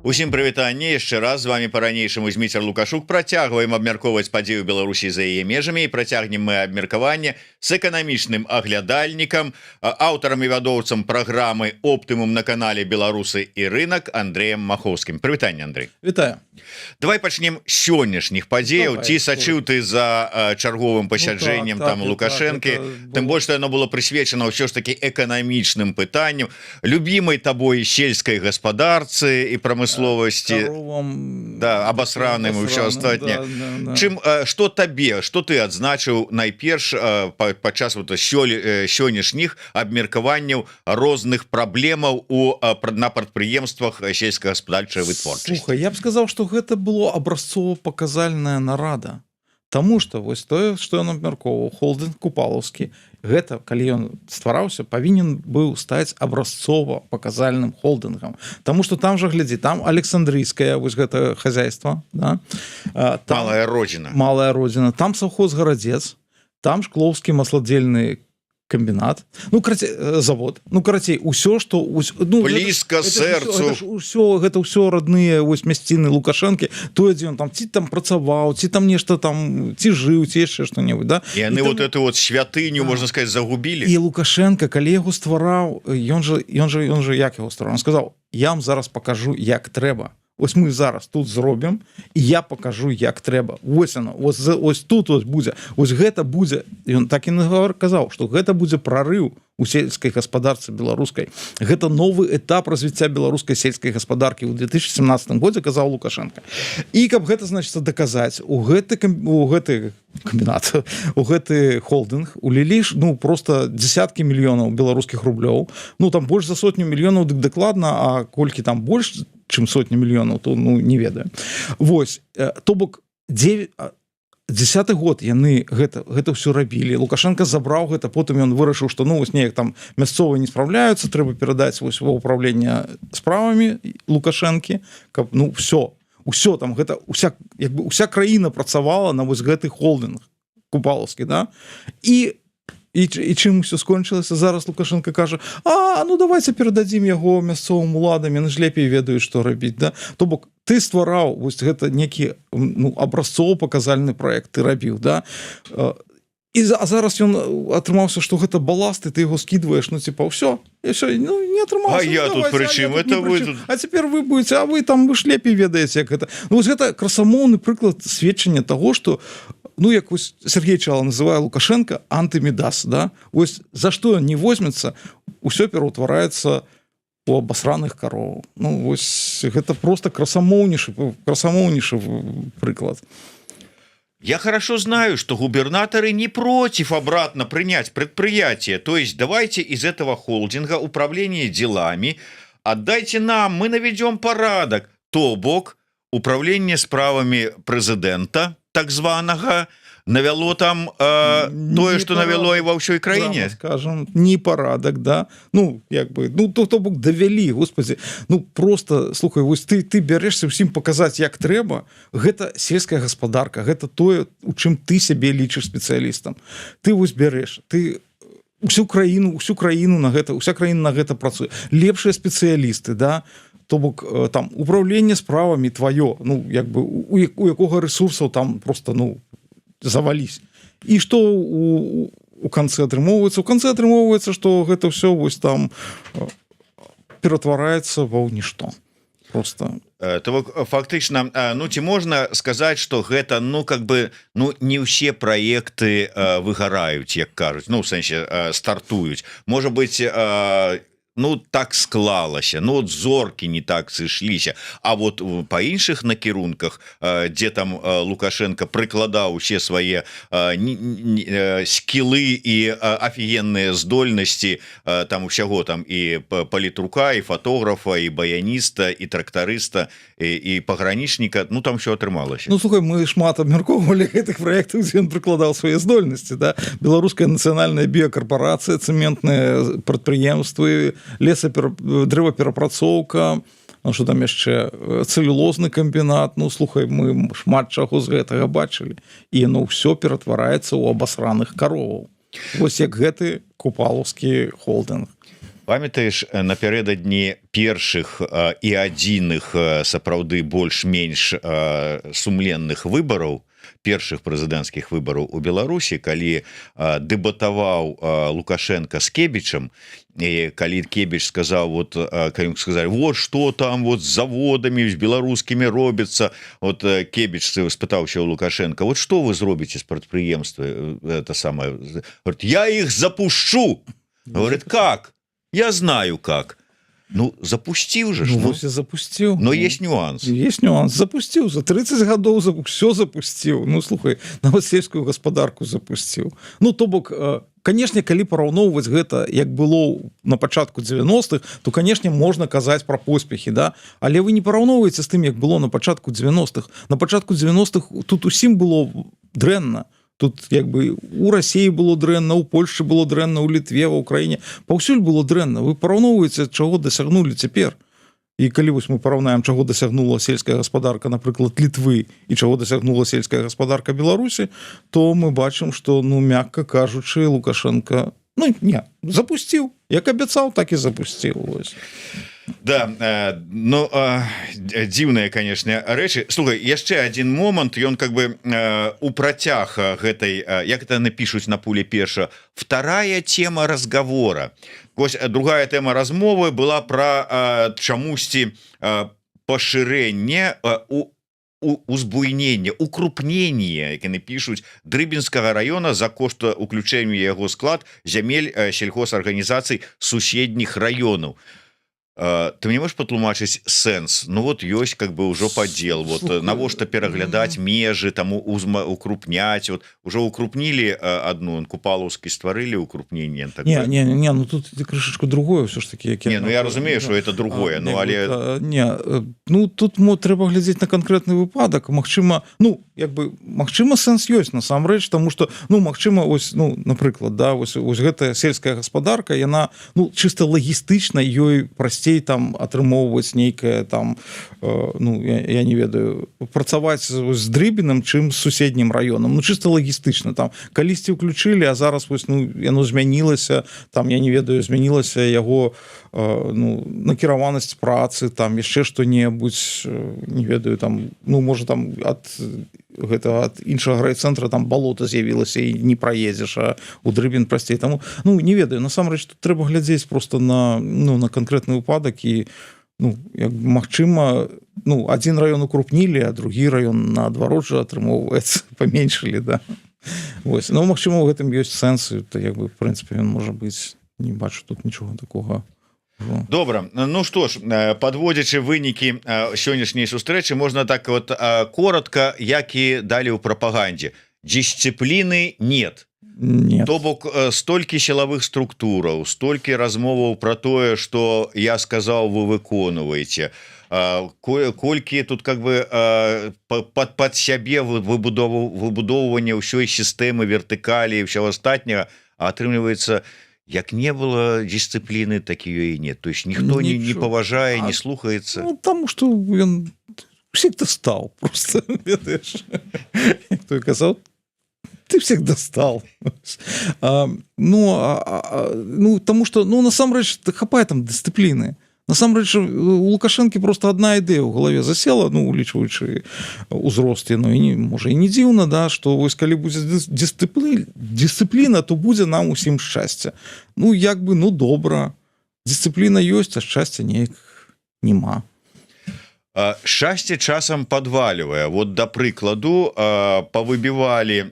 Усім прывітанне яшчэ раз з вами по-ранейшаму Зміцер Лукашук. Працягваем абмяркоўваць падзею Беларусі за яе межамі і працягнем мы абмеркаванне з эканамічным аглядальнікам, аўтарам і вядоўцам праграмы «Оптымум» на канале «Беларусы і рынок» Андрэем Махоўскім. Прывітанне, Андрэй. Вітаю. Давай пачнем з сённяшніх падзеяў. Ці сачыў ты за чарговым пасяджэннем Лукашэнкі? Тым больш, што яно было прысвечана ўсё ж таки эканамічным пытанням, любімай табой сельскай гаспадарцы і прамысловасці, да, абасраным і ўсё астатняе. Чым, што табе, што ты адзначыў найперш падчас сённяшніх абмеркаванняў розных праблемаў на прадпрыемствах сельскагаспадарчай вытворчасці? Слухай, я б сказаў, што гэта было абразцова-паказальная нарада. Таму што вось тое, што ён абмяркоўваў, холдинг Купалаўскі, гэта, калі ён ствараўся, павінен быў стаць абразцова-паказальным холдингам. Таму што там жа, глядзі, там Александрійскае, вось гэта хозяйство, да? Там, малая родзіна, там саўхоз Гарадзец, там Шклоўскі масладзельны комбінат, завод, карацей, усё, што блізка сэрцу, гэта ўсё родныя вось мясціны Лукашэнкі, тое, дзе ён там ці там працаваў, ці там нешта там, ці жыў, ці яшчэ што-небудзь, да? І яны вот эту вот святыню, можна сказаць, загубілі. І Лукашенко, калі яго ствараў, ён же як яго ствараў? Он сказаў: я вам зараз пакажу, як трэба. Ось мы зараз тут зробім, і я пакажу, як трэба. Вось оно, ось тут ось будзе. Ось гэта будзе, ён так і казаў, што гэта будзе прарыў у сельскай гаспадарцы беларускай. Гэта новы этап развіцця беларускай сельскай гаспадаркі ў 2017 годзе, казаў Лукашенко. І каб гэта, значыцца, даказаць, у гэты камбінат, у гэты холдинг улілі просто десяткі мільёнаў беларускіх рублёў. Там больш за сотню мільёнаў, дык дакладна, а колькі там больш, чым сотні мільёнаў, то не ведаю. Вось, то бок 10-й год яны гэта ўсё рабілі. Лукашенко забраў гэта, потым ён вырашыў, што вось неяк там мясцовыя не спраўляюцца, трэба перадаць вось ва ўправленне справамі Лукашэнкі, каб ўсё там гэта уся краіна працавала на вось гэты холдинг Купалаўскі, да? І чым усё скончылася? Зараз Лукашенко кажа: давайте перададзім яго мясцовым уладам, яны ж лепей ведаюць, што рабіць, да? То бок ты ствараў вось гэта некі абразцова-паказальны проект, ты рабіў, да? А зараз ён атрымаўся, што гэта баласт, і ты яго скідваеш, ўсё, і ўсё, не атрымаўся. А я тут пры чым? А цяпер вы будете, вы ж лепей ведаеце, як гэта. Вось гэта красамоўны прыклад сведчання таго, што як вось Сергей Чала называе Лукашенко антымідас, да? Вось за што ён не возьмецца, усё пераўтвараецца у абасраных кароў. Вось гэта просто красамоўнейшы прыклад. Я хорошо знаю, что губернаторы не против обратно принять предприятие. То есть давайте из этого холдинга управление делами отдайте нам, мы наведем порядок. То бок управление справами президента, так званого, навяло там тое, што навяло і ва ўсёй краіне, скажем, непарадак, да? То бок давялі, господи, просто, слухай, вось ты бярэшся ўсім паказаць, як трэба. Гэта сельская гаспадарка, гэта тое, у чым ты сябе лічыш спецыялістам. Ты вось бярэш, ты усю краіну на гэта, уся краіна на гэта працуе. Лепшыя спецыялісты, да? То бок там управленне справамі тваё, у якога ресурсаў там просто, завались. І што у канцы атрымоўваецца? У канцы атрымоўваецца, што гэта ўсё вось там ператвараецца ва нішто. Просто. То бок фактычна, ці можна сказаць, што гэта, не ўсе праекты выгараюць, як кажуць, у сэнсе стартуюць. Можа быць, так склалася, зоркі не так сышліся, а вот па іншых накірунках, дзе там Лукашенко прыкладаў усе свае скілы і офігенныя здольнасці там усяго, там і палітрука, і фотографа, і баяніста, і трактарыста, і пагранічніка, там все атрымалася. Слухай, мы шмат абмяркоўвалі гэтых праектаў, дзе ён прыкладаў свае здольнасці, да? Беларуская нацыянальная біякарпарацыя, цэментныя прадпрыемствы, дрэваперапрацоўка, што там яшчэ цэлюлозны камбінат. Слухай, мы шмат чаго з гэтага бачылі, і яно ўсё ператвараецца ў абасраных кароваў. Вось як гэты Купалаўскі холдинг. Памятаеш, напярэдадні першых і адзіных сапраўды больш-менш сумленных выбараў, першых прэзідэнцкіх выбараў у Беларусі, калі дэбатаваў Лукашенко з Кебічам, і калі Кебіч сказаў, вот сказали, вот что там вот з заводамі з беларускімі робіцца, вот Кебіч спытаўся у Лукашенко, вот что вы зробіце з прадпрыемства, это самое, говорит, я их запущу, говорит, как? Я знаю как. Ну, запусціў же ж. Ну, запусціў. Но есть нюанс. Есть нюанс. Запусціў. За 30 гадоў все запусціў. Ну, слухай, нават сельскую гаспадарку запусціў. Ну, то бок, канешне, калі параўноўваць гэта, як было на пачатку 90-х, то, канешне, можна казаць пра поспехі, да? Але вы не параўноўваеце з тым, як было на пачатку 90-х. На пачатку 90-х тут усім было дрэнна. Тут як бы у России было дрэнна, у Польшчы было дрэнна, у Літве, в Украіне. Паўсюль было дрэнна. Вы параўноўваеце, чаго дасягнулі цяпер. І калі вось мы параўнаем, чаго дасягнула сельская гаспадарка, напрыклад, Літвы, і чаго дасягнула сельская гаспадарка Беларусі, то мы бачым, што, ну, мякка кажучы, Лукашенко, ну, не, запусціў. Як абяцаў, так і запусціў. Вось. Да, ну, дзіўныя, канешне, рэчы. Слухай, яшчэ адзін момант, ён как бы у працяг гэтай, як это напішуць на пуле перша, вторая тема разговора. Вось другая тэма размовы была пра чамусьці пашырэнне узбуйнення, укрупнення, як яны пішуць, Дрыбінскага района за кошт уключэння яго склад зямель сельхозарганізацый суседніх раёнаў. Ты мне можешь патлумачыць сэнс? Ну вот ёсць как бы ўжо падзел, вот навошта пераглядаць межы, таму укрупняць, вот уже укрупнілі одну, Купалаўскі стварылі укрупненне. Не, ну тут крышечку другое все ж таки. Не, ну я разумею, что это другое, ну але... Не, ну тут трэба глядзець на канкрэтны выпадак, магчыма, ну, як бы, магчыма сэнс ёсць насамрэч, тому что, ну, магчыма, ось, ну, напрыклад, да, ось гэтая сельская гаспадарка, яна, ну, чыста лагістычна ёй прасцей там атрымоўваць нейкае там, ну, я не ведаю, працаваць з Дрыбіным, чым з суседнім раёнам, ну, чыста лагістычна, там, калісьці ўключылі, а зараз, вось, ну, яно змянілася, там, я не ведаю, змянілася яго, ну, накіраванасць працы, там, яшчэ што-небудзь, не ведаю, там, ну, можа, там, ад іншага райцэнтра там балота з'явілася і не праедзеш, а у Дрыбін прасцей. Таму, ну, не ведаю, насамрэч тут трэба глядзець просто на, ну, на канкрэтны выпадак і, ну, як магчыма, ну, адзін раён укрупнілі, а другі раён наадварот жа атрымоўваецца паменшылі, да. Вось. Ну, магчыма, у гэтым ёсць сэнс, то як бы, в прынцыпе, ён можа быць, не бачу тут нічога такога. Добра, ну что ж, подводзячы вынікі сённяшняй сустрэчы, можна так вот коротко, як і далі ў прапагандзе. Дисциплины нет. Нет. То бок столькі сілавых структураў, столькі размоваў про тое, что я сказал, вы выконваеце. Колькі тут как бы под сябе выбудоўвання ўсёй сістэмы вертыкалі і ўсяго астатняга, а атрымліваецца, як не было дисциплины, так ее и нет. То есть никто не поважае, не слухается. Ну, потому что он всех достал просто, ведаешь. Кто казал, ты всех достал. Ну, потому что, ну, насамрэч, хапае там дисциплины. Насамрэч, у Лукашэнкі просто одна ідэя ў галаве засела, ну, улічваючы ўзрост, ну, і можа і не дзіўна, да, што вось калі будзе дысцыпліна, то будзе нам усім шчасце. Ну, як бы, ну, добра. Дысцыпліна ёсць, а шчасця неяк няма. Шчасце часам падвалівае. Вот, да прыкладу, павыбівалі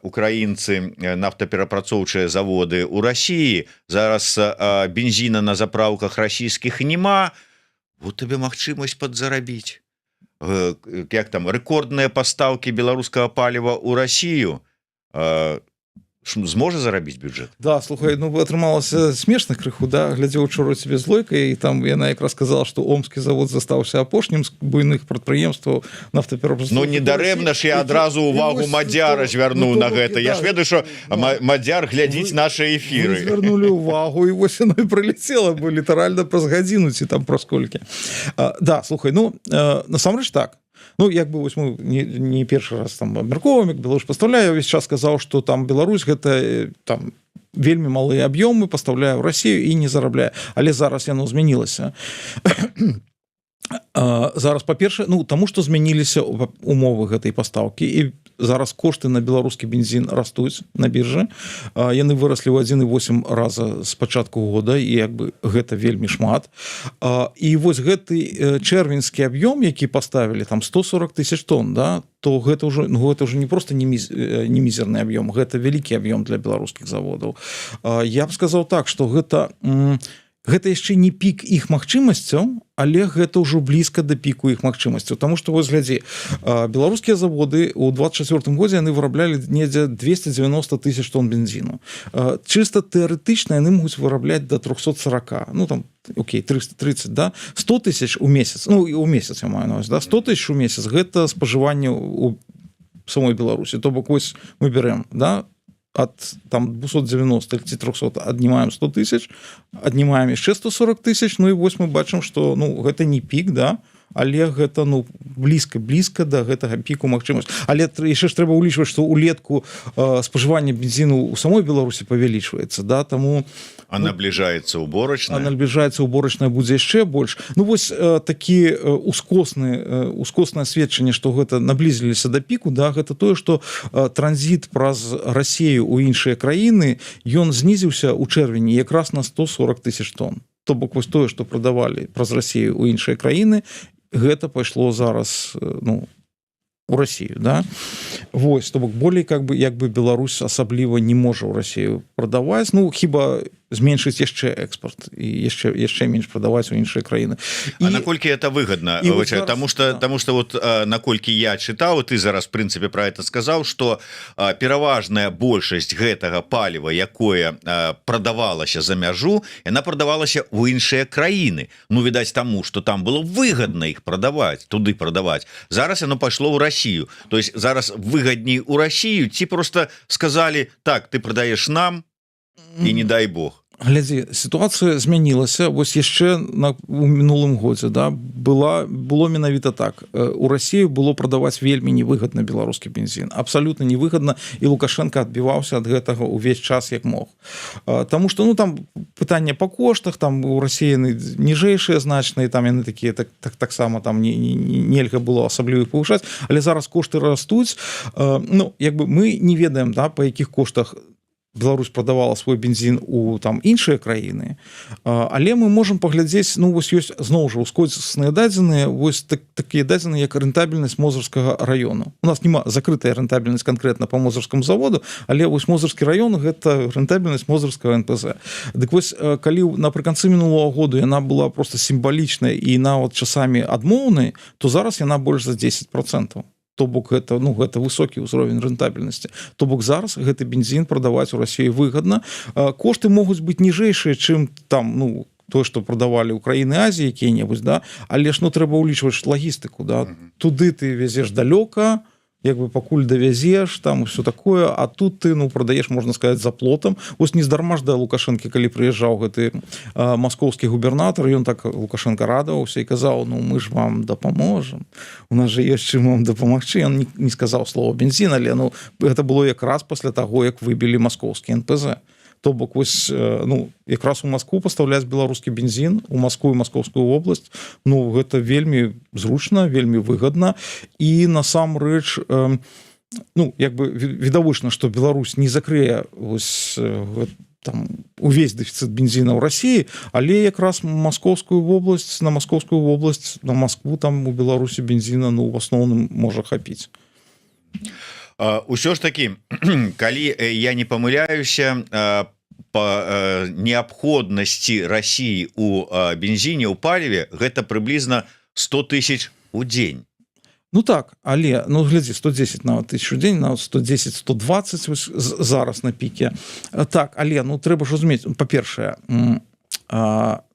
украінцы нафтаперапрацоўчыя заводы ў Расіі. Зараз бензіна на заправках расійскіх няма. Вот табе магчымасць падзарабіць. Як там, рэкордныя пастаўкі беларускага паліва ў Расію. Зможа зарабіць бюджет? Да, слухай, ну атрымалася смешна крыху, да, глядзеў учора цябе з Лойкай, і там яна якраз сказала, што омскі завод застаўся апошнім з буйных прадпрыемстваў нафтаперапрацоўчых. Ну недарэмна ж я адразу увагу Мадзяра звярнуў на гэта. Я ж ведаю, што Мадзяр глядзіць нашы эфіры. Вы звярнулі ўвагу, і вось яно і прылецела, бо літаральна праз гадзіну ці там праз колькі. Да, слухай, ну насамрэч так. Ну, як бы вось мы не першы раз там абмяркоўваем, як Беларусь пастаўляе, увесь час сказаў, што там Беларусь гэта там вельмі малыя аб'ёмы, пастаўляе ў Расію і не зарабляе. Але зараз яно змянілася. Зараз, па-першае, ну, таму што змяніліся умовы гэтай пастаўкі, і зараз кошты на беларускі бензін растуць на біржы. Яны выраслі ў 1,8 раза з пачатку года, і як бы гэта вельмі шмат. І вось гэты чэрвеньскі аб'ём, які паставілі, там 140 000 тонн, да, то гэта ўжо, ну, гэта ўжо не проста не мізерны аб'ём, гэта вялікі аб'ём для беларускіх заводаў. Я б сказаў так, што гэта яшчэ не пік іх магчымасцяў, але гэта ўжо блізка да піку іх магчымасцяў. Таму што, вось глядзі, беларускія заводы ў 24 годзе яны выраблялі недзе 290 000 тонн бензіну. Чыста тэарэтычна яны могуць вырабляць да 340, ну там, окей, 330, да? 100 000 у месяц, ну, у месяц я маю на ўвазе, да? 100 000 у месяц, гэта спажыванне у самой Беларусі. То бок, вось мы берем, да, от там 290 ці 300 аднімаем 100 000, аднімаем яшчэ 140 000, ну і вось мы бачым, што, ну, гэта не пік, да, але гэта, ну, блізка да гэтага піку магчымасць. Але яшчэ ж трэба ўлічваць, што улетку спажыванне бензіну ў самой Беларусі павялічваецца, да, таму а набліжаецца уборачная. А набліжаецца уборачная будзе яшчэ больш. Ну вось такі ускоснае сведчанне, што гэта наблізіліся да піку, да, гэта тое, што транзіт праз Расію ў іншыя краіны, ён знізіўся ў чэрвені якраз на 140 000 тонн. То бок вось тое, што прадавалі праз Расію ў іншыя краіны, гэта пайшло зараз, ну, у Расію, да? Вось, то бок болей як бы Беларусь асабліва не можа ў Расію прадаваць, ну, хіба зменшыць яшчэ экспорт і яшчэ менш прадаваць у іншыя краіны. А наколькі это выгодна? Таму што вот наколькі я чытаў, ты зараз в прынцыпе про это сказаў, што пераважная большасць гэтага паліва, якое прадавалася за мяжу, яна прадавалася ў іншыя краіны. Ну, відаць, таму што там было выгодна іх прадаваць, туды прадаваць. Зараз яно пайшло ў Расію. То есть зараз выгадней у Расію, ці просто сказалі: так, ты прадаеш нам і не дай Бог. Глядзі, сітуацыя змянілася. Вось яшчэ у мінулым годзе, да, было менавіта так. У Расію было прадаваць вельмі невыгадна беларускі бензін. Абсалютна невыгадна, і Лукашенко адбіваўся ад гэтага ўвесь час як мог. Таму што, ну, там пытанне па коштах, там у Расіі яны ніжэйшыя значныя, там яны такія таксама там нельга было асабліва іх павышаць, але зараз кошты растуць. Ну, як бы мы не ведаем, да, па якіх коштах Беларусь прадавала свой бензін у там іншыя краіны, але мы можам паглядзець, ну, вось ёсць зноў жа ускосныя дадзеныя, вось такія дадзеныя, як рэнтабельнасць Мозырскага раёну. У нас няма закрытая рэнтабельнасць канкрэтна по Мозырскаму заводу, але вось Мозырскі раён гэта рэнтабельнасць Мозырскага НПЗ. Дык вось калі напрыканцы мінулого году яна была просто сімвалічнай і нават часамі адмоўнай, то зараз яна больш за 10%. То бок гэта, ну, гэта высокі ўзровень рэнтабельнасці. То бок зараз гэты бензін прадаваць у Расіі выгадна. Кошты могуць быць ніжэйшыя, чым там, ну, тое, што прадавалі ў краіны Азіі якія-небудзь, да, але ж, ну, трэба ўлічваць лагістыку, да. Туды ты везеш далёка, як бы пакуль давязеш, там все такое, а тут ты, ну, прадаеш, можна сказаць, за плотам. Вось нездарма ж да Лукашэнкі, калі прыязджаў гэты маскоўскі губернатар, ён так Лукашенко радаваўся і казаў: ну, мы ж вам дапаможам, у нас же ёсць чым вам дапамагчы. Ён не сказаў слова бензін, але, ну, гэта было якраз пасля таго, як выбілі маскоўскі НПЗ. То бок вось, ну, якраз у Москву пастаўляць беларускі бензін, у Москву і Маскоўскую область, ну, гэта вельмі зручна, вельмі выгадна, і насамрэч, ну, як бы відавочна, што Беларусь не закрые вось там увесь дэфіцыт бензіна ў Расіі, але якраз Маскоўскую область, на Маскоўскую область, на Москву там у Беларусі бензіна, ну, в асноўным можа хапіць. Усё ж такі, калі я не памыляюся, па неабходнасці Расіі у бензіне, у паліве, гэта прыблізна 100 000 у дзень. Ну так, але, ну, глядзі, 110 нават тысяч у дзень, нават 110-120 зараз на піке. Так, але, ну, трэба ж разумець, па-першае,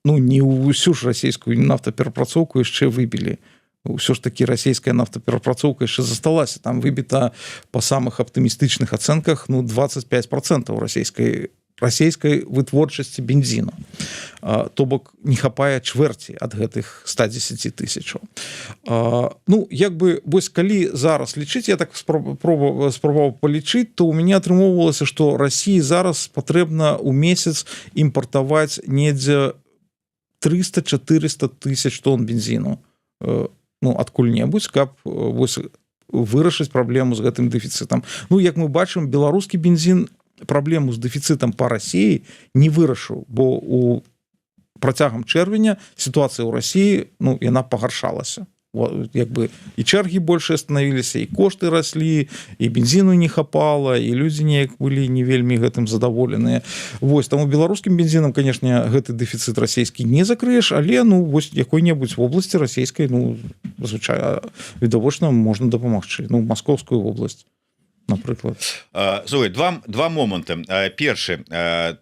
ну, не ўсю ж расійскую нафтаперапрацоўку яшчэ выбілі. Ўсё ж такі расійская нафтаперапрацоўка яшчэ засталася, там выбіта па самых аптымістычных ацэнках, ну, 25% расійскай расійскай вытворчасці бензіну. То бок не хапае чвэрці ад гэтых 110 тысячаў. Ну, як бы, вось калі зараз лічыць, я так спрабаваў палічыць, то ў мяне атрымоўвалася, што Расіі зараз патрэбна ў месяц імпартаваць недзе 300-400 тысяч тонн бензіну, ну, адкуль-небудзь, каб вось вырашыць праблему з гэтым дэфіцытам. Ну, як мы бачым, беларускі бензін праблему з дэфіцытам па Расіі не вырашыў, бо у працягам чэрвеня сітуацыя ў Расіі, ну, яна пагаршалася. Як бы і чэргі большыя станавіліся, і кошты раслі, і бензіну не хапала, і людзі неяк былі не вельмі гэтым задаволеныя. Вось, таму беларускім бензінам, канешне, гэты дэфіцыт расійскі не закрыеш, але, ну, вось якой-небудзь вобласці расійскай, ну, звычайна, відавочна, можна дапамагчы. Ну, Маскоўскую вобласць, напрыклад. Зоя, два моманты. Першы,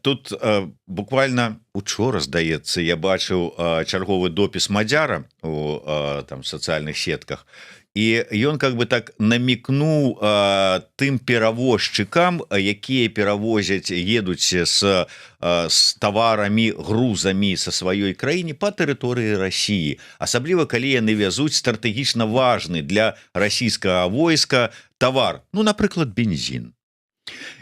тут буквально учора, здаецца, я бачыў чарговы допіс Мадзяра у там сацыяльных сетках, і ён как бы так намекнуў тым перавозчыкам, якія перавозяць, едуць з таварамі, грузамі са сваёй краіне па тэрыторыі Расіі, асабліва калі яны вязуць стратэгічна важны для расійскага войска тавар, ну, напрыклад, бензин.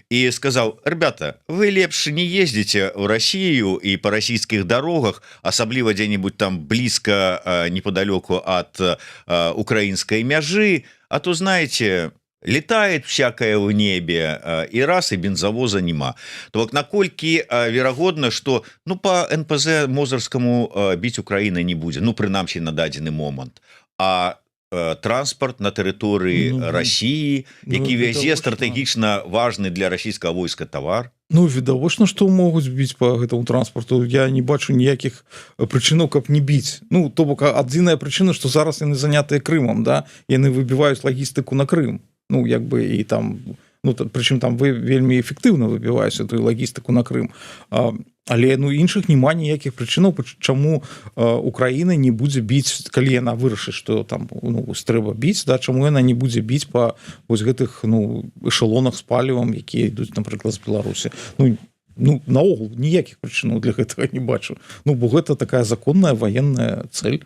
И сказал: ребята, вы лепш не ездите в Россию и по российских дорогах, особливо где-нибудь там близко, неподалеку от украинской мяжи, а то, знаете, летает всякое в небе, и раз, и бензовоза нема. То вот наколькі верагодна, что, ну, по НПЗ Мозырскому бить Украина не будет, ну, прынамсі на дадзены момант, а транспорт на тэрыторыі Расіі, які вязе стратэгічна важны для расійскага войска тавар. Ну, відавочна, што могуць біць по гэтаму транспорту. Я не бачу ніякіх прычынаў, каб не біць. Ну, то бок, адзіная прычына, што зараз яны занятыя Крымам, да? Яны выбіваюць лагістыку на Крым. Ну, як бы, і там, ну, прычым там вельмі эфектыўна выбіваюць эту лагістыку на Крым. Але, ну, іншых няма ніякіх прычынаў, чаму Украіна не будзе біць, калі яна вырашыць, што там, ну, трэба біць, да, чаму яна не будзе біць па вось гэтых, ну, эшелонах з палівам, якія ідуць, напрыклад, з Беларусі. Ну, наогул ніякіх прычынаў для гэтага не бачу. Ну, бо гэта такая законная ваенная цэль.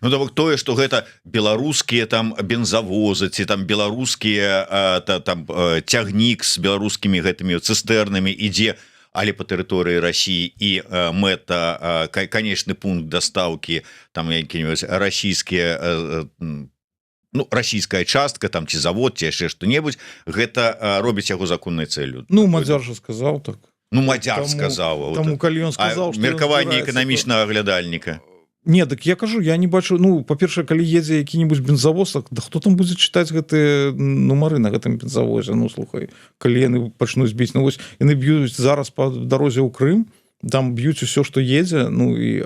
Ну, то тое, што гэта беларускія там бензавозы, ці там беларускія там цягнік з беларускімі гэтымі цыстэрнамі ідзе, але по тэрыторыі Расіі, і мэта, канечны пункт дастаўкі, там які-нибудь расійскія, ну, расійская частка, там, ці завод, ці яшчэ што-небудзь, гэта робіць яго законнай цэллю. Ну, Мадзяр жа сказаў так. Ну, Мадзяр сказаў. Таму, калі ён сказаў, што меркаванне эканамічнага глядальніка. Не, так я кажу, я не бачу, ну, па-першае, калі едзе які-нибудь бензавоз, так, да хто там будзе чытаць гэтыя нумары на гэтым бензавозе, ну, слухай, калі яны пачнуць біць, ну, вось, яны б'юць зараз па дарозе ў Крым, там б'юць усё, што едзе, ну, і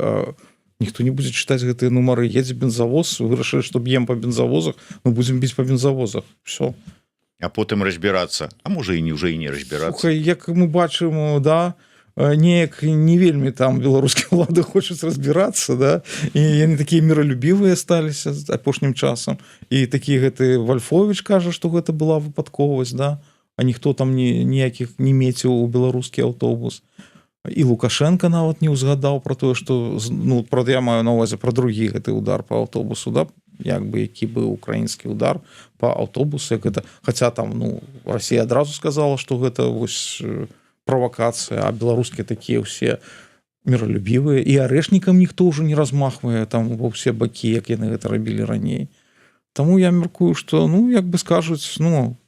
ніхто не будзе чытаць гэтыя нумары, едзе бензавоз, вырашылі, што б'ем па бензавозах, ну, будзем біць па бензавозах, все. А потым разбірацца, а можа і не ўжо і не разбірацца. Слухай, як мы бачым, да, неяк не вельмі там беларускія ўлады хочуць разбірацца, да, і яны такія міралюбівыя сталіся апошнім часам, і такі гэты Вальфович кажа, што гэта была выпадковасць, да, а ніхто там ніякіх не меціў у беларускі аўтобус. І Лукашенко нават не ўзгадаў про тое, што, ну, я маю на ўвазе про другі гэты удар по аўтобусу, да, як бы які быў украінскі удар по аўтобусу, як гэта, хаця там, ну, Расія адразу сказала, што гэта вось правакацыя, а беларускія такія ўсе міралюбівыя, і арэшнікам ніхто ўжо не размахвае там ва ўсе бакі, як яны гэта рабілі раней. Таму я мяркую, што, ну, як бы скажуць, ну,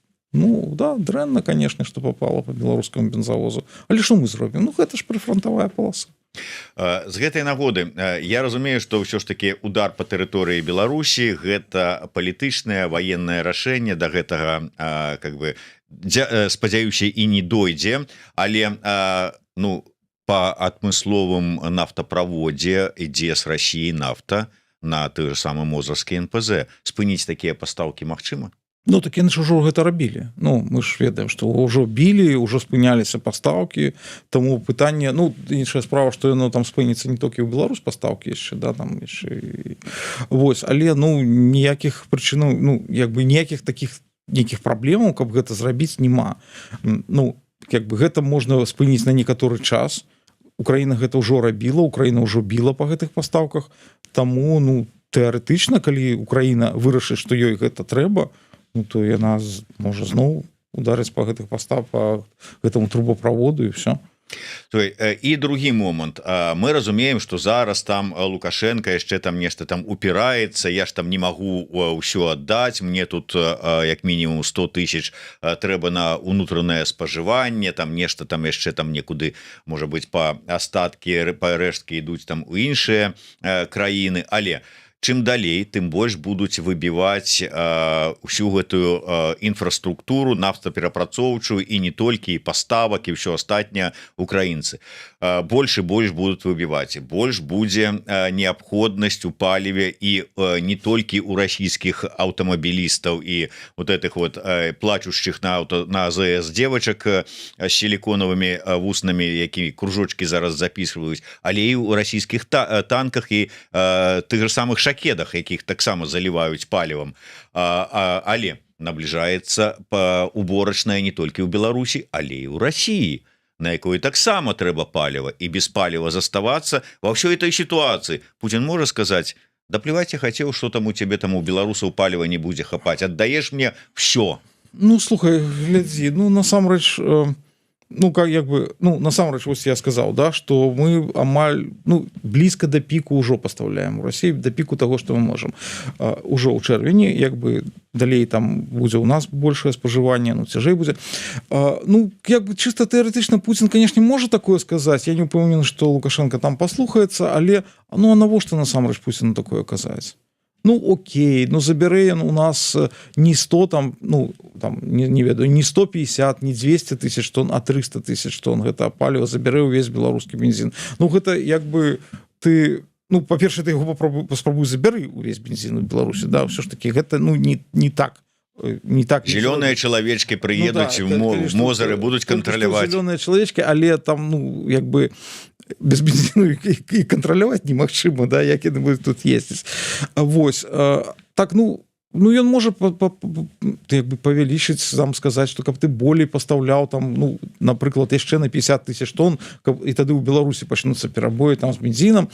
да, дрэнна, канешне, што попала па беларускаму бензавозу. Але што мы зробім? Ну, гэта ж прыфронтавая полоса. З гэтай нагоды я разумею, што ўсё ж такі удар па тэрыторыі Беларусі гэта палітычнае ваеннае рашэнне, да гэтага, как бы, спадзяюся, і не дойдзе, але, ну, па адмысловым нафтаправодзе ідзе з Расіі нафта на той же самы Мозырскі НПЗ. Спыніць такія пастаўкі магчыма? Ну, так яны ж ужо гэта рабілі. Ну, мы ж ведаем, што ўжо білі, ўжо спыняліся пастаўкі, таму пытанне, ну, іншая справа, што яно там спыніцца не толькі ў Беларусь пастаўкі яшчэ, да, там яшчэ... Вось, але, ну, ніякіх прычынаў, ну, як бы ніякіх такіх нейкіх праблемаў, каб гэта зрабіць, няма. Ну, как бы гэта можна спыніць на некаторы час. Украіна гэта ўжо рабіла, Украіна ўжо біла па гэтых пастаўках, таму ну тэарэтычна, калі Украіна вырашыць, што ёй гэта трэба, ну то яна можа зноў ударыць па гэтых пастав па гэтаму трубаправоду і все. І другі момант, мы разумеем, што зараз там Лукашенко яшчэ там нешта там упіраецца, я ж там не магу ўсё аддаць, мне тут як мінімум 100 тысяч трэба на ўнутранае спажыванне, там нешта там яшчэ там некуды, можа быць, па астаткі, па рэшткі ідуць там у іншыя краіны, але чым далей, тым больш будуць выбіваць усю гэтую інфраструктуру нафтаперапрацоўчую і не толькі і паставак і ўсё астатняе украінцы. Больш і больш будуць выбіваць, больш будзе неабходнасць у паліве і не толькі у расійскіх аўтамабілістаў і вот этих вот плачущих на АЗС девочак з силиконовымі вуснамі, які кружочки зараз записываюць, але і у расійскіх танках і тых же самых шакедах, якіх таксама заліваюць палівам. Але набліжаецца уборачная не толькі ў Беларусі, але і ў Расіі, на якой таксама трэба паліва, і без паліва заставацца ва ўсёй этой сітуацыі. Путін можа сказаць: да плеваць я хацеў, што там у цябе там у беларусаў паліва не будзе хапаць, аддаеш мне все. Ну слухай, глядзі, ну насамрэч, ну как як бы, ну насамрэч, вось я сказаў, да, што мы амаль ну блізка да піку ўжо пастаўляем у Расіі, да піку таго, што мы можам. Ужо ў чэрвені, як бы далей там будзе у нас большее спажыванне, ну цяжэй будзе. Ну як бы чыста тэарэтычна Путін, канешне, можа такое сказаць. Я не ўпэўнены, што Лукашенко там паслухаецца, але ну а навошта насамрэч Пуціну такое казаць? Ну окей, ну забярэ ён у нас не 100 там, ну там не ведаю, не 150, не 200 тысяч тонн, а 300 тысяч тонн гэта паліва, забярэ ўвесь беларускі бензін. Ну гэта як бы ты, ну па-першае, ты яго паспрабуй забяры ўвесь бензін у Беларусі, да, ўсё ж таки гэта ну не так. Не так зеленые чалавечки приедуць в Мозыры, будуць кантраляваць зеленые чалавечки, але там ну як бы без бензину і кантраляваць немагчыма, да, як яны будуць тут ездзіць. Вось так, ну ён можа як бы павялічыць, там сказаць, што каб ты болей пастаўляў там, ну напрыклад, яшчэ на 50 тысяч тонн, і тады ў Беларусі пачнуцца перабоі там з бензінам,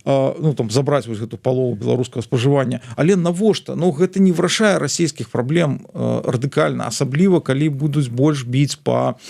ну там забраць вось гэту палову беларускага спажывання. Але навошта? Ну гэта не вырашае расійскіх праблем радыкальна, асабліва калі будуць больш біць па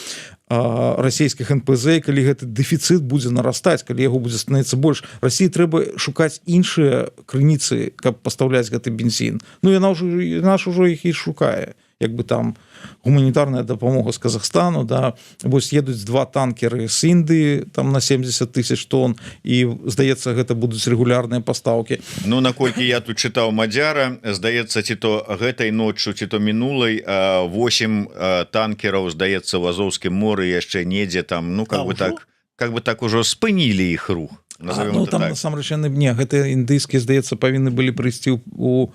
расійскіх НПЗ, калі гэты дэфіцыт будзе нарастаць, калі яго будзе становіцца больш. Расіі трэба шукаць іншыя крыніцы, каб пастаўляць гэты бензін. Ну яна ўжо іх і шукае. Як бы там гуманітарная дапамога з Казахстану, да, вось едуць 2 танкеры з Індыі там на 70 тысяч тонн, і здаецца, гэта будуць рэгулярныя пастаўкі. Ну наколькі я тут чытаў Мадзяра, здаецца, ці то гэтай ноччу, ці то мінулай 8 танкераў, здаецца, в Азовскім моры яшчэ недзе там, ну как бы так ужо спынілі іх рух. Ну там насамрэч яны не, гэта індыйскія, здаецца, павінны былі прыйсці у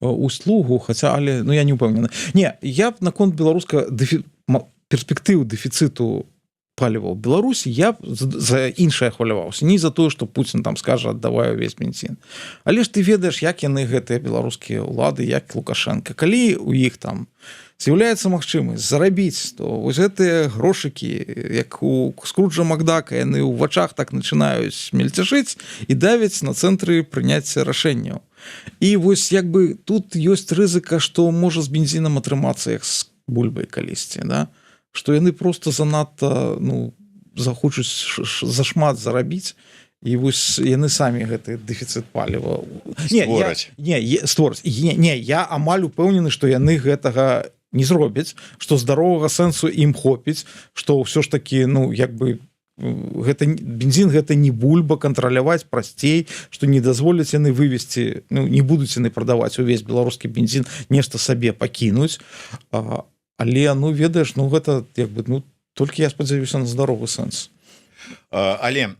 услугу, хаця, але ну я не ўпэўнены. Не, я б наконт беларуска перспектыў дэфіцыту паліва ў Беларусі я за іншае хваляваўся, не за тое, што Пуцін там скажа аддавай увесь бензін. Але ж ты ведаеш, як яны гэтыя беларускія ўлады, як Лукашенко, калі у іх там з'яўляецца магчымасць зарабіць, то вось гэтыя грошыкі, як у Скруджа Макдака, яны ў вачах так начинаюць мельцяжыць і давяць на цэнтры прыняцця рашэнняў. І вось як бы тут ёсць рызыка, што можа з бензінам атрымацца як з бульбай калісьці, да? Што яны просто занадта ну захочуць зашмат зарабіць, і вось яны самі гэты дэфіцыт паліва створаць. Я амаль упэўнены, што яны гэтага не зробяць, што здаровага сэнсу ім хопіць, што ўсё ж такі ну як бы гэта бензін, гэта не бульба, кантраляваць прасцей, што не дазволяць яны вывесці, ну не будуць яны прадаваць увесь беларускі бензін, нешта сабе пакінуць, але ну ведаеш, ну гэта як бы ну толькі я спадзяюся на здаровы сэнс. Але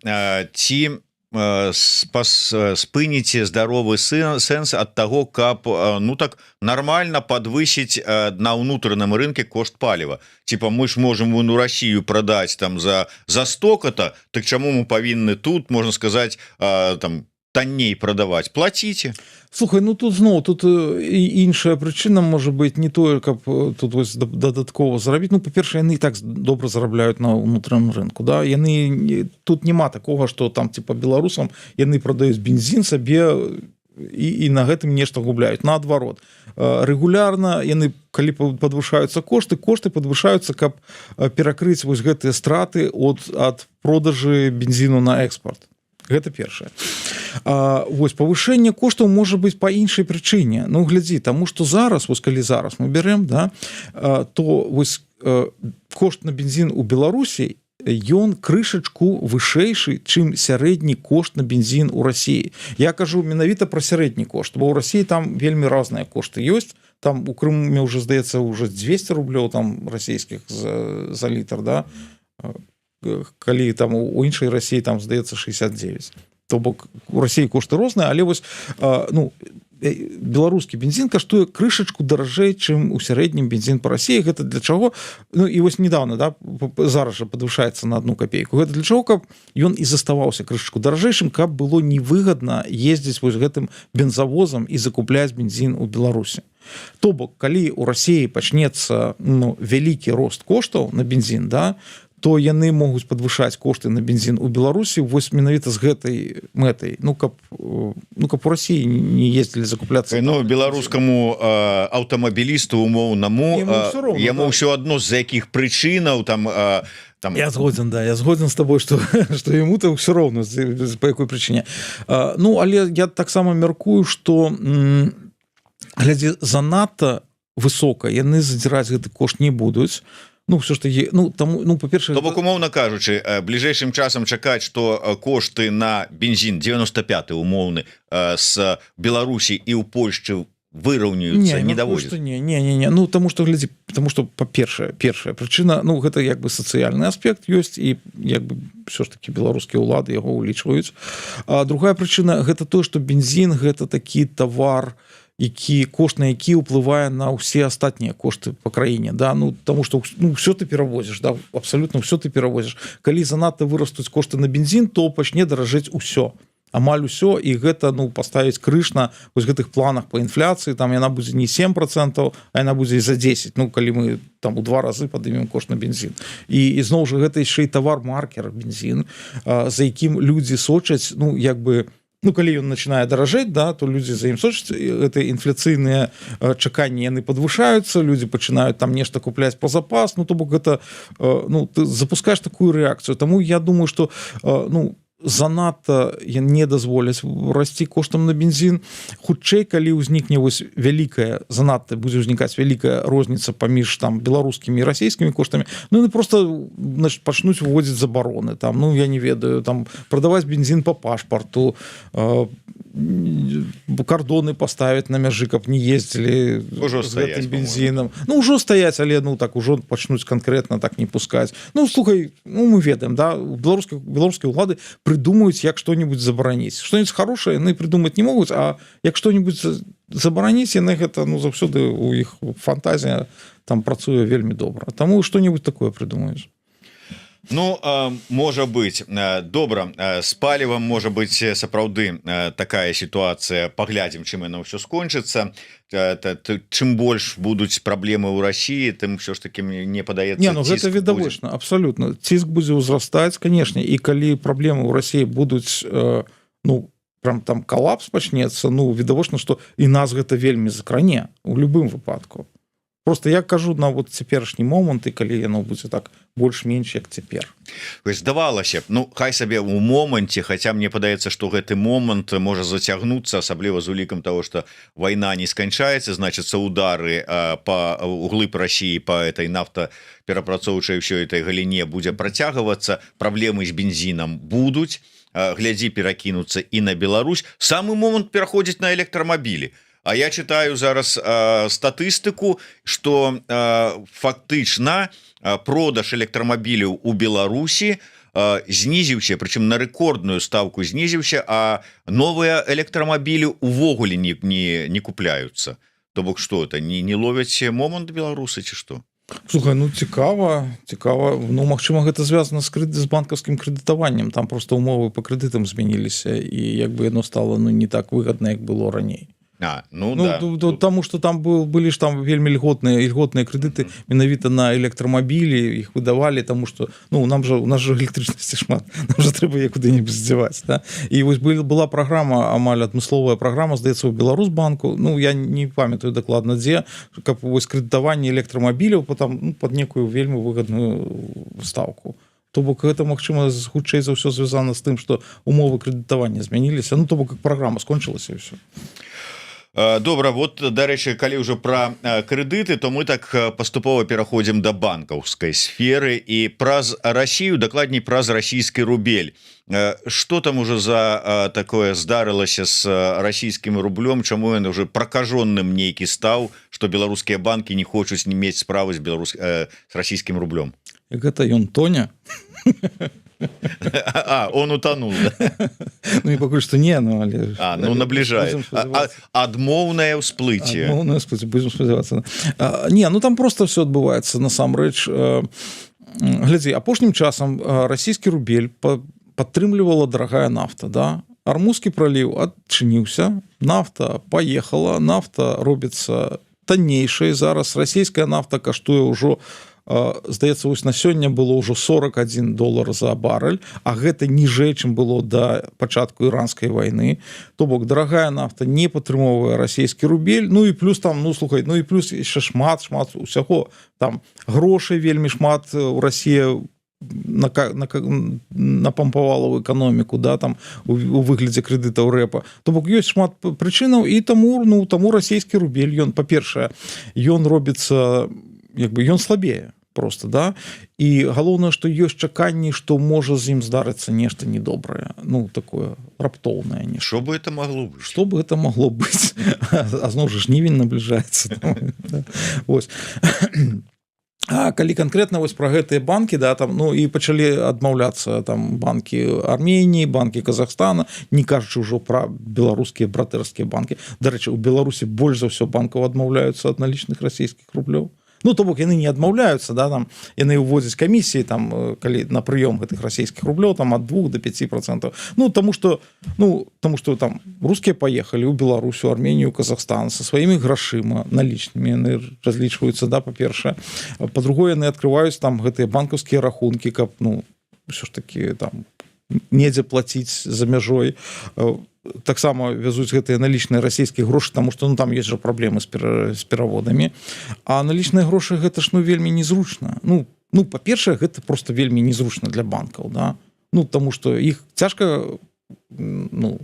ці спыніце здаровы сэнс ад таго, каб ну так нармальна падвысіць на ўнутраным рынке кошт паліва. Типа мы ж можем вон у Россию продать там за столько-то, так чаму мы павінны тут, можна сказаць, там танней прадаваць, плаціце. Слухай, ну тут зноў тут іншая прычына можа быць не тое, каб тут вось дадаткова зарабіць. Ну, па-першае, яны і так добра зарабляюць на ўнутраным рынку, да? Яны тут няма такога, што там типа беларусам яны прадаюць бензін сабе і на гэтым нешта губляюць. Наадварот, рэгулярна яны, калі падвышаюцца кошты падвышаюцца, каб перакрыць вось гэтыя страты ад продажы бензіну на экспорт. Гэта першае. Вось павышэнне коштаў можа быць па іншай прычыне. Ну глядзі, таму што зараз, вось калі зараз мы бярэм, да, то вось кошт на бензін у Беларусі ён крышачку вышэйшы, чым сярэдні кошт на бензін у Расіі. Я кажу менавіта пра сярэдні кошт, бо ў Расіі там вельмі розныя кошты ёсць. Там у Крыме ўжо здаецца ўжо 200 рублёў там расійскіх за літр, да. Калі там у іншай Расіі там здаецца 69. То бок у Расіі кошты розныя, але вось ну беларускі бензін каштуе крышачку даражэй, чым у сярэднім бензін па Расіі. Гэта для чаго? Ну і вось недавно, да, зараз жа падвышаецца на 1 копейку. Гэта для чаго, каб ён і заставаўся крышачку даражэйшым, каб было невыгадна ездзіць вось гэтым бензавозам і закупляць бензін у Беларусі. То бок калі у Расіі пачнецца вялікі рост коштаў на бензін, да, то яны могуць падвышаць кошты на бензін у Беларусі вось менавіта з гэтай мэтай, каб у Расіі не ездзілі закупляцца. Ну, беларускаму аўтамабілісту умоўнаму яму ўсё адно з якіх прычынаў там Я згодзін, да, я згодзін з табой, што яму там ўсё роўна па якой прычыне. Ну але я таксама мяркую, што глядзі, занадта высока яны задзіраць гэты кошт не будуць. Ну все ж таки, па-першае, то бок умоўна кажучы, бліжэйшым часам чакаць, што кошты на бензін 95 умоўны з Беларусі і ў Польшчы выраўняюцца, не даводзяць. Не, ну таму што глядзі, таму што па-першае, першая прычына, ну гэта як бы сацыяльны аспект ёсць і як бы все ж таки беларускія ўлады яго ўлічваюць. А другая прычына гэта тое, што бензін гэта такі тавар, кошт на які ўплывае на ўсе астатнія кошты па краіне, да, ну таму што ўсё ты перавозіш, да, абсалютна ўсё ты перавозіш. Калі занадта вырастуць кошты на бензін, то пачне даражэць усё, амаль усё, і гэта паставіць крыш на вось гэтых планах па інфляцыі, там яна будзе не 7%, а яна будзе і за 10, калі мы там у 2 разы падымем кошт на бензін. І зноў жа гэта яшчэ і тавар-маркер бензін, за якім людзі сочаць, як бы, калі ён начинае даражэць, да, то людзі за ім сочаць, гэта інфляцыйныя чаканні яны падвышаюцца, людзі пачынаюць там нешта купляць па запас, то бок гэта ты запускаеш такую рэакцыю. Таму я думаю, што занадта не дазволяць расці коштам на бензін. Хутчэй, калі ўзнікне вось вялікая, занадта будзе ўзнікаць вялікая розніца паміж там беларускімі і расійскімі коштамі, яны просто пачнуць вводзіць забароны, там, я не ведаю, там прадаваць бензін па пашпарту, кардоны паставіць на мяжы, каб не ездзілі з гэтым бензінам. Ужо стаяць, але так ужо пачнуць канкрэтна так не пускаць. Слухай, мы ведаем, да, беларускія ўлады придумаюць, як што-нибудь забараніць. Што-нибудь хорошее яны придумаць не могуць, а як што-нибудь забараніць, яны гэта заўсёды у іх фантазія там працуе вельмі добра. Таму што-нибудь такое придумаюць. Можа быць, добра, з палівам можа быць сапраўды такая сітуацыя, паглядзім, чым яна ўсё скончыцца. Чым больш будуць праблемы ў Расіі, тым ўсё ж таки мне падаецца, гэта відавочна, абсалютна. Ціск будзе ўзрастаць, канешне, і калі праблемы ў Расіі будуць, прям там калапс пачнецца, відавочна, што і нас гэта вельмі закране у любым выпадку. Просто я кажу на вот цяперашні момант, і калі яно будзе так больш-менш як цяпер. Здавалася б, хай сабе ў моманце, хаця мне падаецца, што гэты момант можа зацягнуцца, асабліва з улікам того, што вайна не сканчаецца, значыцца удары па углыб Расіі па этой нафтаперапрацоўчай ўсёй этой галіне будзе працягвацца, праблемы з бензінам будуць, глядзі перакінуцца і на Беларусь. Самы момант пераходзіць на электрамабілі. А я читаю зараз статыстыку, што фактычна продаж электрамабіляў у Беларусі знізіўся, прычым на рэкордную стаўку знізіўся, а новыя электрамабілі увогуле не купляюцца. То бок што это, не ловяць момант беларусы ці што? Слухай, ну цікава, ну магчыма гэта звязана з банкаўскім крэдытаваннем, там просто умовы по крэдытам змяніліся і як бы яно стало ну не так выгодна як было раней. Да. Таму што там былі ж там вельмі льготныя крэдыты менавіта на электрамабілі, іх выдавалі, таму што ну у нас жа электрычнасці шмат, нам жа трэба куды-небудзь здзяваць, да? І вось была праграма, амаль адмысловая праграма, здаецца, у Беларусбанку, ну я не памятаю дакладна дзе, каб вось крэдытаванне электрамабіляў пад некую вельмі выгодную ставку. То бок гэта магчыма хутчэй за ўсё звязана з тым, што умовы крэдытавання змяніліся, ну то бок як праграма скончылася і ўсё. Добра, вот дарэчы, калі ўжо пра крэдыты, то мы так паступова пераходзім да банкаўскай сферы і праз Расію, дакладней праз расійскі рубель. Што там ужо за такое здарылася з расійскім рублём, чаму ён уже пракажоным нейкі стаў, што беларускія банкі не хочуць не мець справы з расійскім рублём? Гэта ён тоне? Он утонул. Ну і пакуль што не, ну але ну набліжае. Адмоўнае ўсплыцце. Адмоўнае ўсплыцце, будзем спадзявацца. Не, ну там просто все адбываецца насамрэч. Глядзі, апошнім часам расійскі рубель падтрымлівала дарагая нафта, да? Армузскі праліў адчыніўся, нафта паехала, нафта робіцца таннейшай. Зараз расійская нафта каштуе ўжо, здаецца, вось на сёння было ўжо $41 за барэль, а гэта ніжэй, чым было да пачатку іранскай вайны. То бок дарагая нафта не падтрымоўвае расійскі рубель. Ну і плюс там, ну слухай, ну і плюс яшчэ шмат усяго, там грошай вельмі шмат у Расіі напампавала ў эканоміку, да, там у выглядзе крэдытаў рэпа. То бок ёсць шмат прычынаў, і таму расійскі рубель, ён, па-першае, ён робіцца як бы ён слабее просто, да, і галоўнае, што ёсць чаканні, што можа з ім здарыцца нешта недобрае, ну такое раптоўнае нешта. Што бы это магло быць? Што бы это магло быць? А зноў жа жнівень набліжаецца. Вось. А калі канкрэтна вось пра гэтыя банкі, да, там, ну і пачалі адмаўляцца там банкі Арменіі, банкі Казахстана, не кажучы ўжо пра беларускія братэрскія банкі. Дарэчы, у Беларусі больш за ўсё банкаў адмаўляюцца ад налічных расійскіх рублёў. Ну, то бок яны не адмаўляюцца, да, там, яны ўводзяць камісіі там, калі на прыём гэтых расійскіх рублёў там ад 2 до 5%. Ну, таму што там рускія паехалі ў Беларусь, у Арменію, Казахстан са сваімі грашыма налічнымі, яны разлічваюцца, да, па-першае. Па-другое, яны адкрываюць там гэтыя банкаўскія рахункі, каб, ну, ўсё ж такі там недзе плаціць за мяжой. Таксама вязуць гэтыя налічныя расійскія грошы, таму што ну, там ёсць жа праблемы з пераводамі. А налічныя грошы гэта ж ну вельмі незручна. Ну па-першае, гэта просто вельмі незручна для банкаў, да. Ну таму што іх цяжка, ну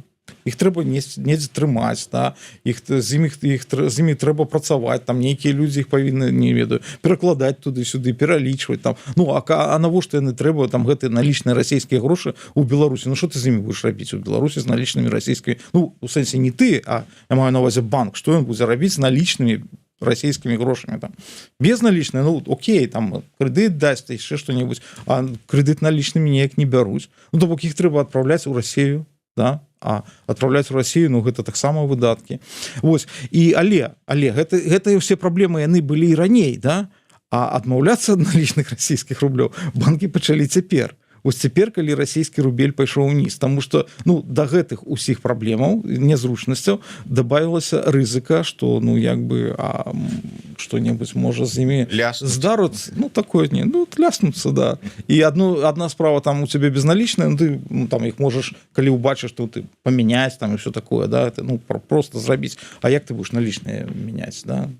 іх трэба недзе трымаць, да, з імі трэба працаваць, там нейкія людзі іх павінны, не ведаю, перакладаць туды-сюды, пералічваць там. Ну а навошта яны трэба там гэтыя налічныя расійскія грошы ў Беларусі? Ну што ты з імі будзеш рабіць у Беларусі з налічнымі расійскімі? Ну у сэнсе не ты, а я маю на ўвазе банк, што ён будзе рабіць з налічнымі расійскімі грошамі там? Безналічныя, ну окей, там крэдыт дасць, яшчэ што-небудзь, а крэдыт налічнымі неяк не бяруць. Ну то бок іх трэба адпраўляць у Расію, да? А адпраўляць у Расію, ну гэта таксама выдаткі. Вось. І але гэтыя ўсе праблемы яны былі і раней, да? А адмаўляцца ад налічных расійскіх рублёў банкі пачалі цяпер. Вось цяпер, калі расійскі рубель пайшоў уніз, таму што ну да гэтых усіх праблемаў, незручнасцяў дабавілася рызыка, што ну як бы што-небудзь можа з імі здаруць, ну такое не, ну ляснуцца, да. І адна справа там у цябе безналічная, ну ты ну, там іх можаш, калі ўбачыш, што ты памяняць там і ўсё такое, да, ты, ну просто зрабіць. А як ты будаш налічныя мяняць, да?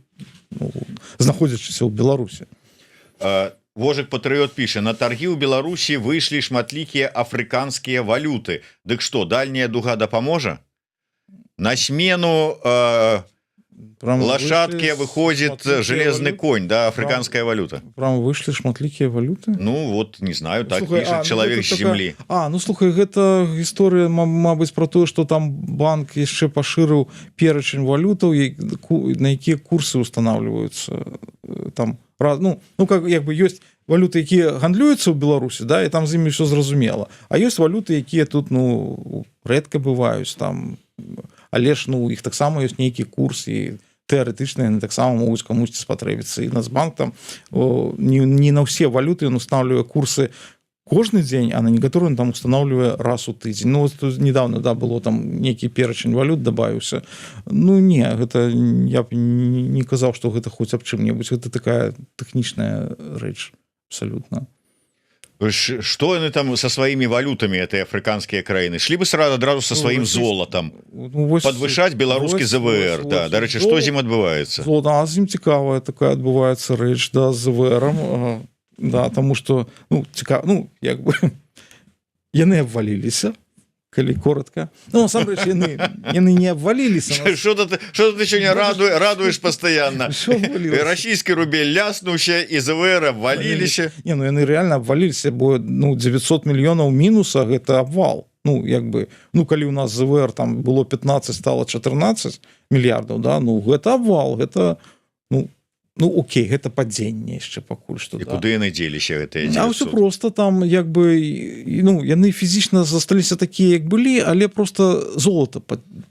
Ну, знаходзячыся ў Беларусі. Вожык Патрыёт піша: на таргі ў Беларусі выйшлі шматлікія афрыканскія валюты. Дык што, дальняя дуга дапаможа? На смену лошадкі выходзіць железны конь, да, афрыканская валюта. Прям выйшлі шматлікія валюты? Ну вот, не знаю, так піша чалавек з зямлі. Ну слухай, гэта гісторыя, мабыць, пра тое, што там банк яшчэ пашырыў перачень валютаў, на якія курсы устанавливаюцца там. Ну как бы ёсць валюты, якія гандлююцца ў Беларусі, да, і там з імі ўсё зразумела. А ёсць валюты, якія тут ну рэдка бываюць там, але ж ну іх таксама ёсць нейкі курс, і тэарэтычна яны таксама могуць камусьці спатрэбіцца. І Нацбанк там не на ўсе валюты ён устанавливае курсы кожны дзень, а на некаторыя там устанавливае раз у тыдзень. Ну, вот недавно, да, было там нейкі перачень валют добавіўся. Ну, не, гэта я б не казаў, што гэта хоць аб чым-небудзь. Гэта такая тэхнічная рэч абсалютна. Что яны там со сваімі валютамі, этой афрыканскія краіны? Шлі бы адразу со сваім золатам подвышаць беларускі ЗВР. Да, дарэчы, што з ім адбываецца? А з ім цікавая такая адбываецца рэч, да, з ЗВРам. Да, таму што, ну, цікава, ну, як бы яны абваліліся, калі коротко. Ну, насамрэч, яны не абваліліся. Что ты сёння радуеш пастаянна? Расійскі рубель ляснуўся, і ЗВР абваліліся. Не, ну, яны реально абваліліся, бо, ну, 900 мільёнаў мінуса – гэта абвал. Ну, як бы, ну, калі у нас ЗВР там было 15, стало 14 мільярдаў, да, ну, гэта абвал, гэта, ну, окей, гэта падзенне яшчэ пакуль што. І куды яны дзеліся гэтыя 900? А ўсё просто там, як бы, ну, яны фізічна засталіся такія, як былі, але просто золото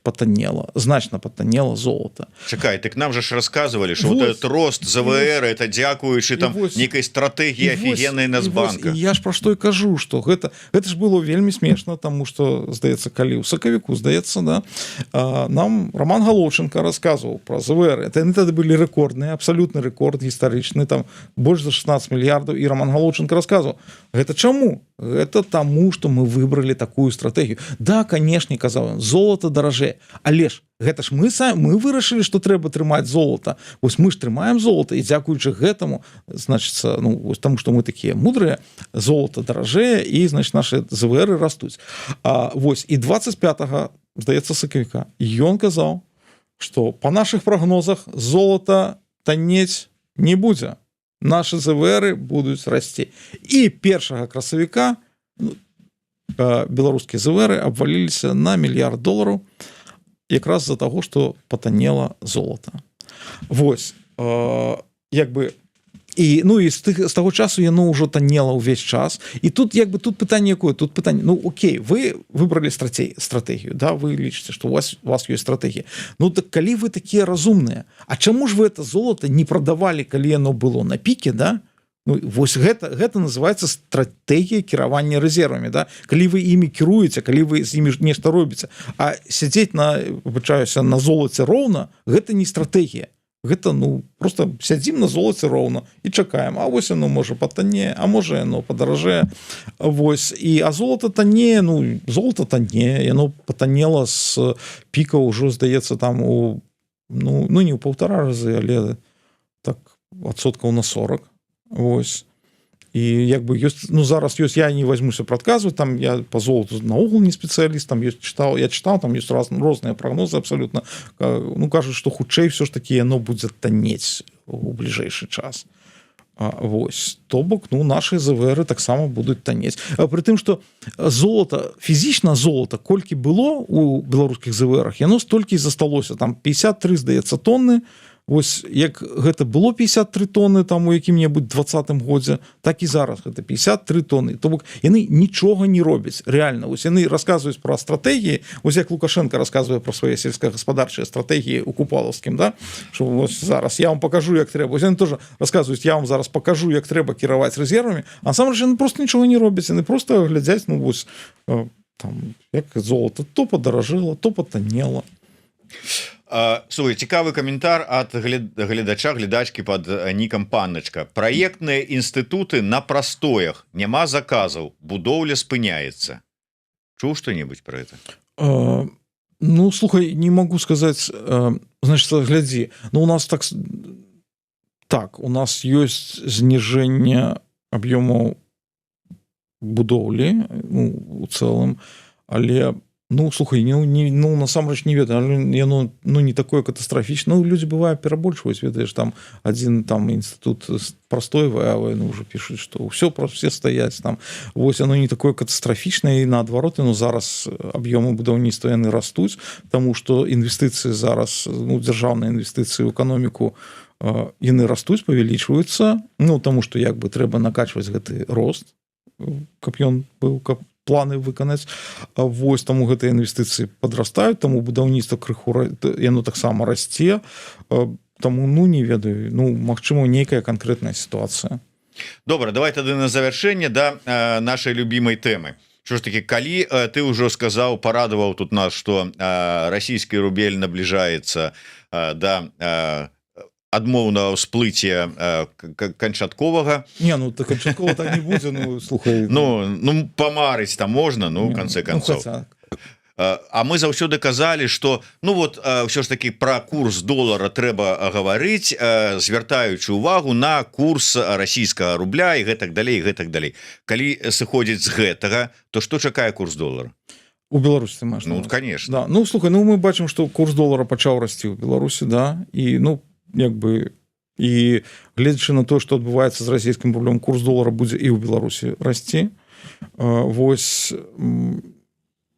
патаннела, значна патаннела золото. Чакай, так нам же ж рассказывали, что вот этот рост ЗВР, это дзякуючы там некай стратэгіі офігеннай Нацбанка. Я ж пра што і кажу, што гэта ж было вельмі смешна, таму што, здаецца, калі ў сакавіку, здаецца, да, нам Роман Галоўченко расказваў пра ЗВР. Яны тады былі рэкордныя, абсалютна рэкорд гістарычны, там больш за 16 мільярдаў, і Роман Галоўченко расказваў. Гэта чаму? Гэта таму, што мы выбралі такую стратэгію. Да, канешне, казаў, золото даражэй, але ж гэта ж мы вырашылі, што трэба трымаць золото. Вось мы ж трымаем золото, і дзякуючы гэтаму, значыцца, ну, таму што мы такія мудрыя, золото даражэй, і, значыць, нашы ЗВРы растуць. Вось, і 25-го, здаецца, сакавіка, ён казаў, што па нашых прагнозах золото таннець не будзе. Нашы ЗВРы будуць расці. І 1 красавіка беларускія ЗВРы абваліліся на $1 мільярд якраз з-за таго, што патаннела золото. Вось, як бы, і, ну, і з таго часу яно ўжо таннела ўвесь час. І тут, як бы, тут пытанне якое? Тут пытанне, ну, окей, вы выбралі стратэгію, да, вы лічыце, што у вас ёсць стратэгія. Ну, так калі вы такія разумныя, а чаму ж вы это золото не прадавалі, калі яно было на піке, да? Ну, вось гэта называецца стратэгія кіравання рэзервамі, да? Калі вы імі кіруеце, калі вы з імі нешта робіце, а сядзець на золоце роўна, гэта не стратэгія. Гэта, ну, просто сядзім на золоце роўна і чакаем, а вось яно можа патаннее, а можа яно падаражэе. Вось, і а золото таннее, ну, золото таннее, яно патаннела з піка ўжо, здаецца, там у, ну, не ў 1,5 разы, але так адсоткаў на 40. Вось. І як бы ёсць, ну, зараз ёсць, я не возьмуся прадказваць, там я по золоту наогул не спецыяліст, там ёсць, я чытаў, там ёсць розныя прагнозы абсалютна. Ну, кажуць, што хутчэй все ж таки яно будзе таннець у бліжэйшы час. Вось, то бок, ну, нашы ЗВРы таксама будуць таннець. Пры тым, што золото, фізічна золото, колькі было у беларускіх ЗВРах, яно столькі і засталося, там 53, здаецца, тонны. Вось, як гэта было 53 тонны там у якім-небудзь 20-м годзе, так і зараз гэта 53 тонны. То бок, яны нічога не робяць, реально. Вось яны расказваюць пра стратэгіі, вось як Лукашенко расказвае пра свае сельскагаспадарчыя стратэгіі у Купалаўскім, да? Што вось зараз я вам покажу, як трэба. Вось яны тоже расказваюць, я вам зараз покажу, як трэба кіраваць рэзервамі, а насамрэч яны просто нічога не робяць, яны просто глядзяць, ну, вось, там, як золото то падаражэла, то патаннела. Слухай, цікавы каментар ад глядачкі пад нікам Панначка. Праектныя інстытуты на прастоях, няма заказаў, будоўля спыняецца. Чуў што-небудзь пра это? Ну, слухай, не могу сказаць, значит, глядзі, ну, у нас так, у нас ёсць зніжэнне аб'ёмаў будоўлі, ну, у цэлым, але ну, слухай, ну, насамрэч не ведаю, але яно, ну, не такое катастрафічна. Ну, людзі бывае перабольшваюць, ведаеш, там адзін там інстытут прастойвае, а ну, ўжо пішуць, што ўсё все стаяць там. Вось яно не такое катастрафічнае, і наадварот, ну, зараз аб'ёмы будаўніцтва яны растуць, таму што інвестыцыі зараз, ну, дзяржаўныя інвестыцыі ў эканоміку яны растуць, павялічваюцца, ну, таму што як бы трэба накачваць гэты рост, каб ён быў, каб планы выканаць. Вось таму гэтыя інвестыцыі падрастаюць, таму будаўніцтва крыху яно таксама расце. Таму ну не ведаю, ну магчыма нейкая канкрэтная сітуацыя. Добра, давай тады на завяршэнне да нашай любімай тэмы. Що ж таки, калі ты ўжо сказаў, парадаваў тут нас, што расійскі рубель набліжаецца да адмоўнага ўсплыцця канчатковага. Не, ну так канчаткова так не будзе, ну слухай. Ну памарыць там можна, ну в канце концов. А мы заўсёды казалі, што ну вот ўсё ж таки пра курс долара трэба гаварыць, звяртаючы увагу на курс расійскага рубля і гэтак далей, гэтак далей. Калі сыходзіць з гэтага, то што чакае курс долара? У Беларусі ты маеш? Ну, конечно. Да. Ну, слухай, ну мы бачым, што курс долара пачаў расці ў Беларусі, да, і ну як бы і гледзячы на то, што адбываецца з расійскім рублём, курс долара будзе і ў Беларусі расці. Вось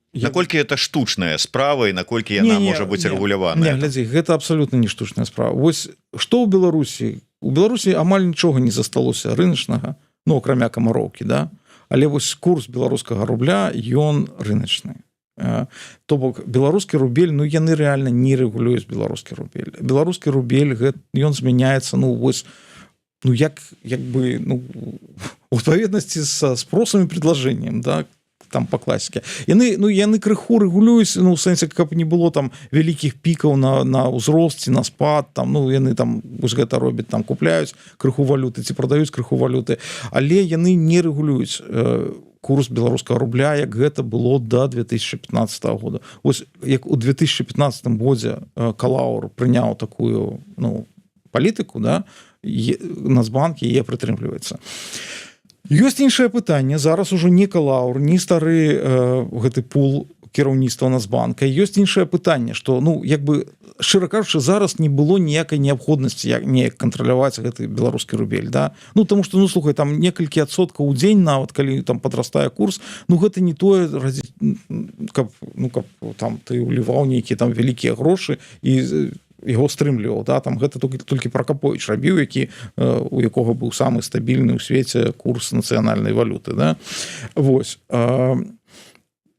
наколькі это штучная справа і наколькі яна можа быць рэгуляваная? Не, глядзі, гэта абсалютна не штучная справа. Вось што ў Беларусі? У Беларусі амаль нічога не засталося рыначнага, ну акрамя камароўкі, да. Але вось курс беларускага рубля ён рыначны. То бок беларускі рубель, ну яны рэальна не рэгулююць беларускі рубель. Беларускі рубель ён змяняецца, ну вось ну як бы ну у адпаведнасці са спросам і предложением, да, там по класіке. Яны крыху рэгулююць, ну у сэнсе, каб не было там вялікіх пікаў на ўзросце, на спад, там ну яны там вось гэта робяць, там купляюць крыху валюты ці прадаюць крыху валюты, але яны не рэгулююць курс беларускага рубля, як гэта было до 2015 года. Ось як у 2015 годзе Калаур прыняў такую ну палітыку, да, Нацбанк яе прытрымліваецца. Ёсць іншае пытанне, зараз ужо не Калаур, не стары гэты пул кіраўніцтва Нацбанка. Ёсць іншае пытанне, што ну як бы шчыра кажучы, зараз не было ніякай неабходнасці як неяк кантраляваць гэты беларускі рубель, да. Ну таму што ну слухай, там некалькі адсоткаў у дзень, нават калі там падрастае курс, ну гэта не тое, каб там ты ўліваў нейкія там вялікія грошы і яго стрымліваў, да, там гэта толькі Пракаповіч рабіў, які у якога быў самы стабільны ў свеце курс нацыянальнай валюты, да. Вось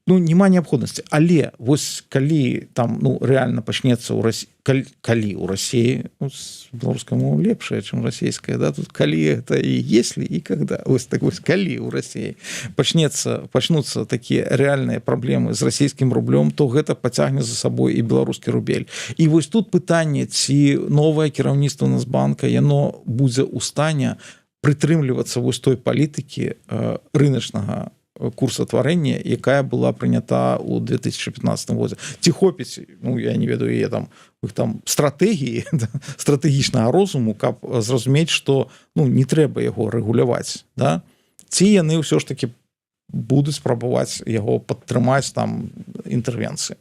ну няма неабходнасці, але вось калі там ну рэальна пачнецца ў Расіі, калі ў Расіі беларуская мова лепшая, чым расійская, да, тут калі это і если і когда, вось так вось калі ў Расіі пачнуцца такія рэальныя праблемы з расійскім рублём, то гэта пацягне за сабой і беларускі рубель. І вось тут пытанне, ці новае кіраўніцтва Нацбанка яно будзе ў стане прытрымлівацца вось той палітыкі рыначнага курсатварэння, якая была прынята ў 2015 годзе. Ці хопіць, ну я не ведаю яе там іх там стратэгіі, стратэгічнага розуму, каб зразумець, што ну не трэба яго рэгуляваць, да? Ці яны ўсё ж таки будуць спрабаваць яго падтрымаць там інтэрвенцыі.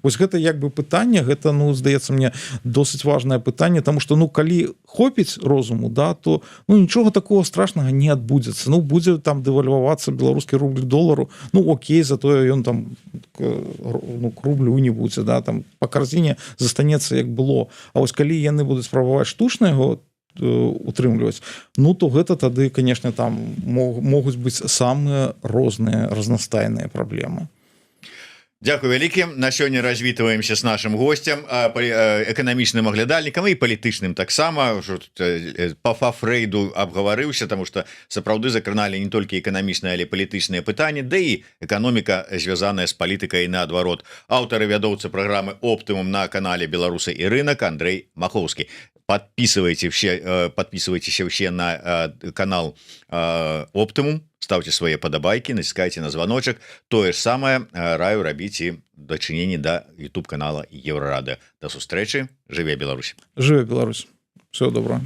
Вось гэта як бы пытанне, гэта ну здаецца мне досыць важнае пытанне, таму што ну калі хопіць розуму, да, то ну нічога такого страшнага не адбудзецца. Ну будзе там дэвальвавацца беларускі рубль к долару, ну окей, затое ён там ну к рублю не будзе, да, там па карзіне застанецца як было. А вось калі яны будуць спрабаваць штучна яго утрымліваць, ну то гэта тады, конечно, там могуць быць самыя розныя разнастайныя праблемы. Дякую вялікі. На сёння развітваемся с нашим гостем, эканамічным аглядальнікам і палітычным таксама. Па Фрейду абгаварыўся, тому что сапраўды закраналі не толькі эканамічныя, але палітычныя пытанні, да і эканоміка звязаная з палітыкай наадварот. Аўтар і вядоўца праграмы «Оптымум» на канале «Беларусы і рынок» Андрей Махоўскі. Подписывайтесь все на канал «Оптымум», ставьте свои подобайки, натискайте на звоночек. То же самое раю рабіць і дачыненні да YouTube канала Еврорада. До сустрэчы. Жыве Беларусь. Жыве Беларусь. Всего доброго.